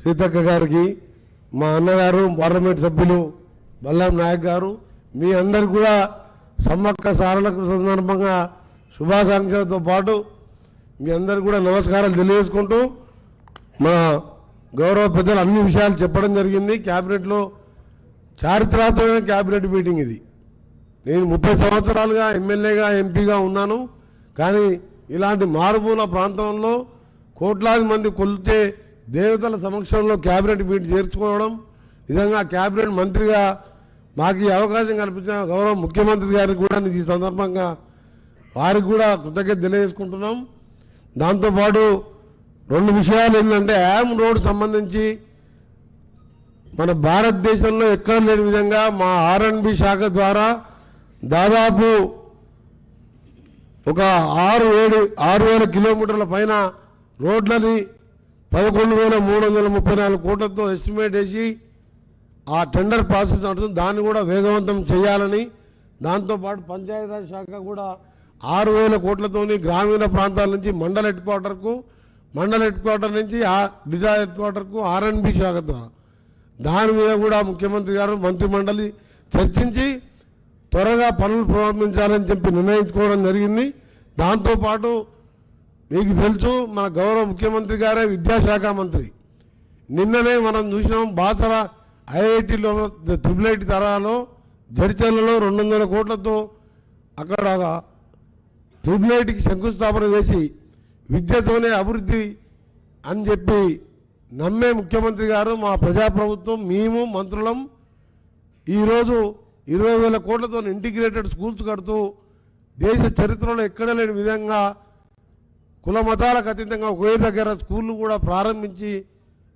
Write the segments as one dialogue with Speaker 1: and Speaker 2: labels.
Speaker 1: సీతక్క గారికి, మా అన్నగారు పార్లమెంట్ సభ్యులు బల్లాం నాయక్ గారు, మీ అందరు కూడా సమ్మక్క సారళకు సందర్భంగా శుభాకాంక్షలతో పాటు మీ అందరు కూడా నమస్కారాలు తెలియజేసుకుంటూ, మా గౌరవ పెద్దలు అన్ని విషయాలు చెప్పడం జరిగింది. క్యాబినెట్లో చారిత్రాత్మకమైన క్యాబినెట్ మీటింగ్ ఇది. నేను 30 సంవత్సరాలుగా ఎమ్మెల్యేగా ఎంపీగా ఉన్నాను. కానీ ఇలాంటి మారుమూల ప్రాంతంలో కోట్లాది మంది కొలిచే దేవతల సమక్షంలో క్యాబినెట్ మీటింగ్ చేర్చుకోవడం, నిజంగా క్యాబినెట్ మంత్రిగా మాకు ఈ అవకాశం కల్పించిన గౌరవ ముఖ్యమంత్రి గారికి కూడా ఈ సందర్భంగా వారికి కూడా కృతజ్ఞత తెలియజేసుకుంటున్నాం. దాంతోపాటు 2 విషయాలు ఏంటంటే, యామ్ రోడ్ సంబంధించి మన భారతదేశంలో ఎక్కడ లేని విధంగా మా R&B శాఖ ద్వారా దాదాపు ఒక 6,000 కిలోమీటర్ల పైన రోడ్లని 11,334 కోట్లతో ఎస్టిమేట్ వేసి ఆ టెండర్ ప్రాసెస్ నడుస్తుంది. దాన్ని కూడా వేగవంతం చేయాలని, దాంతోపాటు పంచాయతీరాజ్ శాఖ కూడా 6,000 కోట్లతోని గ్రామీణ ప్రాంతాల నుంచి మండల హెడ్ క్వార్టర్ నుంచి డిజా హెడ్ క్వార్టర్కు R&B శాఖ ద్వారా దాని మీద కూడా ముఖ్యమంత్రి గారు మంత్రిమండలి చర్చించి త్వరగా పనులు ప్రారంభించాలని చెప్పి నిర్ణయించుకోవడం జరిగింది. దాంతోపాటు మీకు తెలుసు, మన గౌరవ ముఖ్యమంత్రి గారే విద్యాశాఖ మంత్రి. నిన్ననే మనం చూసినాం, బాసర IITలో IIIT తరాలో జడిచర్లలో 200 కోట్లతో అక్కడ IIITకి శంకుస్థాపన చేసి విద్యతోనే అభివృద్ధి అని చెప్పి నమ్మే ముఖ్యమంత్రి గారు, మా ప్రజాప్రభుత్వం, మేము మంత్రులం ఈరోజు 20,000 కోట్లతో ఇంటిగ్రేటెడ్ స్కూల్స్ కడుతూ దేశ చరిత్రలో ఎక్కడ లేని విధంగా కుల మతాలకు అతీతంగా ఒకే దగ్గర స్కూళ్లు కూడా ప్రారంభించి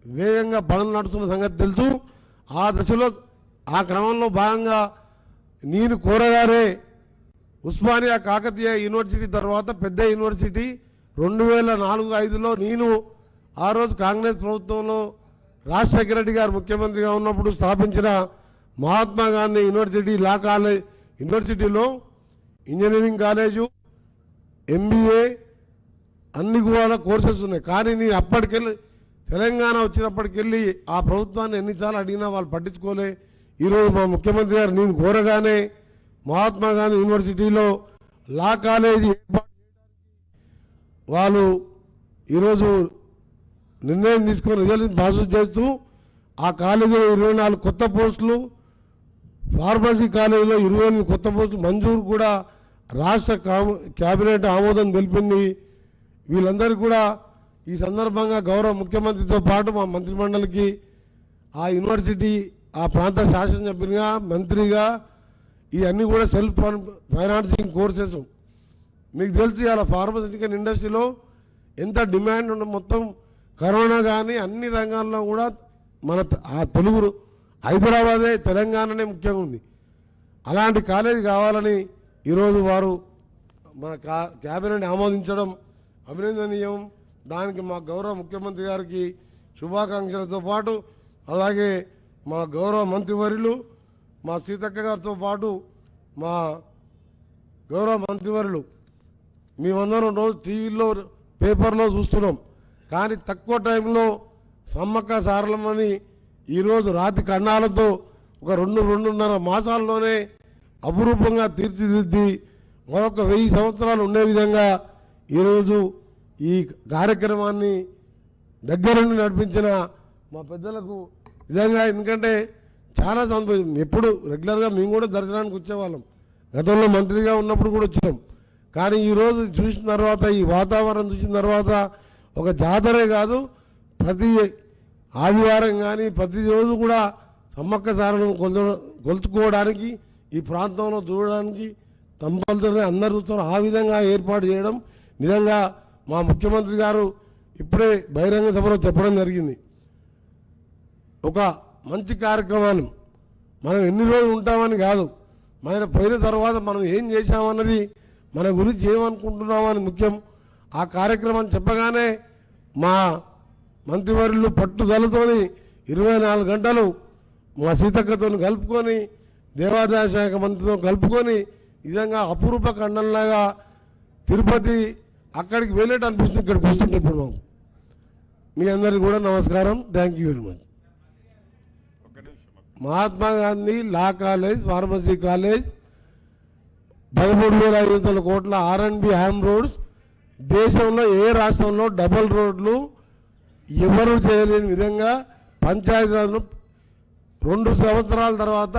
Speaker 1: వేగంగా పనులు నడుస్తున్న సంగతి తెలుసు. ఆ దశలో ఆ క్రమంలో భాగంగా నేను కోరగానే ఉస్మానియా కాకతీయ యూనివర్సిటీ తర్వాత పెద్ద యూనివర్సిటీ 2004-05లో నేను ఆ రోజు కాంగ్రెస్ ప్రభుత్వంలో రాజశేఖర రెడ్డి గారు ముఖ్యమంత్రిగా ఉన్నప్పుడు స్థాపించిన Mahatma Gandhi university law college యూనివర్సిటీలో ఇంజనీరింగ్ కాలేజు, MBA అన్ని కూడా కోర్సెస్ ఉన్నాయి. కానీ నేను అప్పటికెళ్ళి తెలంగాణ వచ్చినప్పటికెళ్ళి ఆ ప్రభుత్వాన్ని ఎన్నిసార్లు అడిగినా వాళ్ళు పట్టించుకోలే. ఈరోజు మా ముఖ్యమంత్రి గారు నేను కోరగానే మహాత్మా గాంధీ యూనివర్సిటీలో లా కాలేజీ ఏర్పాటు చేయడానికి వాళ్ళు ఈరోజు నిర్ణయం తీసుకొని రిజల్ట్ పాస్ చేస్తూ ఆ కాలేజీలో 24 కొత్త పోస్టులు, ఫార్మసీ కాలేజీలో 28 కొత్త పోస్టులు మంజూరు కూడా రాష్ట్ర కేబినెట్ ఆమోదం తెలిపింది. వీళ్ళందరూ కూడా ఈ సందర్భంగా గౌరవ ముఖ్యమంత్రితో పాటు మా మంత్రిమండలికి ఆ యూనివర్సిటీ ఆ ప్రాంత శాసనసభ్యునిగా మంత్రిగా ఇవన్నీ కూడా సెల్ఫ్ ఫైనాన్సింగ్ కోర్సెస్. మీకు తెలిసి అలా ఫార్మస్యూటికల్ ఇండస్ట్రీలో ఎంత డిమాండ్ ఉన్న, మొత్తం కరోనా కానీ అన్ని రంగాల్లో కూడా మన ఆ తెలుగు హైదరాబాదే తెలంగాణనే ముఖ్యంగా ఉంది. అలాంటి కాలేజీ కావాలని ఈరోజు వారు మన క్యాబినెట్ ఆమోదించడం అభినందనీయం. దానికి మా గౌరవ ముఖ్యమంత్రి గారికి శుభాకాంక్షలతో పాటు, అలాగే మా గౌరవ మంత్రివర్యులు మా సీతక్క గారితో పాటు మా గౌరవ మంత్రివర్యులు మేమందరం రోజు టీవీలో పేపర్లో చూస్తున్నాం. కానీ తక్కువ టైంలో సమ్మక్క సారలమ్మని ఈరోజు రాతి కన్నాలతో ఒక 2-2.5 మాసాల్లోనే అపురూపంగా తీర్చిదిద్ది మరొక 1000 సంవత్సరాలు ఉండే విధంగా ఈరోజు ఈ కార్యక్రమాన్ని దగ్గర నుండి నడిపించిన మా పెద్దలకు నిజంగా, ఎందుకంటే చాలా సంతోషం. ఎప్పుడు రెగ్యులర్గా మేము కూడా దర్శనానికి వచ్చేవాళ్ళం, గతంలో మంత్రిగా ఉన్నప్పుడు కూడా వచ్చినాం. కానీ ఈరోజు చూసిన తర్వాత, ఈ వాతావరణం చూసిన తర్వాత ఒక జాతరే కాదు, ప్రతి ఆదివారం కానీ ప్రతిరోజు కూడా సమ్మక్క సారలను కొలుచుకోవడానికి ఈ ప్రాంతంలో చూడడానికి కంపల్సరీ అందరూ చూస్తారు. ఆ విధంగా ఏర్పాటు చేయడం నిజంగా మా ముఖ్యమంత్రి గారు ఇప్పుడే బహిరంగ సభలో చెప్పడం జరిగింది. ఒక మంచి కార్యక్రమాన్ని మనం ఎన్ని రోజులు ఉంటామని కాదు, మన పోయిన తర్వాత మనం ఏం చేశామన్నది, మన గురించి ఏమనుకుంటున్నామని ముఖ్యం. ఆ కార్యక్రమాన్ని చెప్పగానే మా మంత్రివర్యులు పట్టుదలతోని 24 గంటలు మా సీతక్కతో కలుపుకొని, దేవాదాయ శాఖ మంత్రితో కలుపుకొని నిజంగా అపురూప ఖండంలాగా తిరుపతి అక్కడికి వెళ్ళేట అనిపిస్తుంది. ఇక్కడికి వస్తుంటే ఇప్పుడు మాకు మీ అందరికీ కూడా నమస్కారం. Thank you very much. Mahatma Gandhi law college, pharmacy college, 13,500 కోట్ల R&B హ్యామ్ రోడ్స్, దేశంలో ఏ రాష్ట్రంలో డబుల్ రోడ్లు ఎవరు చేయలేని విధంగా పంచాయతీరాజ్ను 2 సంవత్సరాల తర్వాత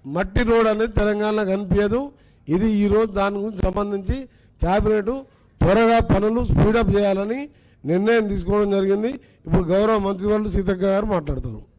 Speaker 1: మట్టి రోడ్ అనేది తెలంగాణలో కనిపించదు. ఇది ఈరోజు దాని గురించి సంబంధించి క్యాబినెట్ త్వరగా పనులు స్పీడప్ చేయాలని నిర్ణయం తీసుకోవడం జరిగింది. ఇప్పుడు గౌరవ మంత్రివర్యులు సీతక్క గారు మాట్లాడతారు.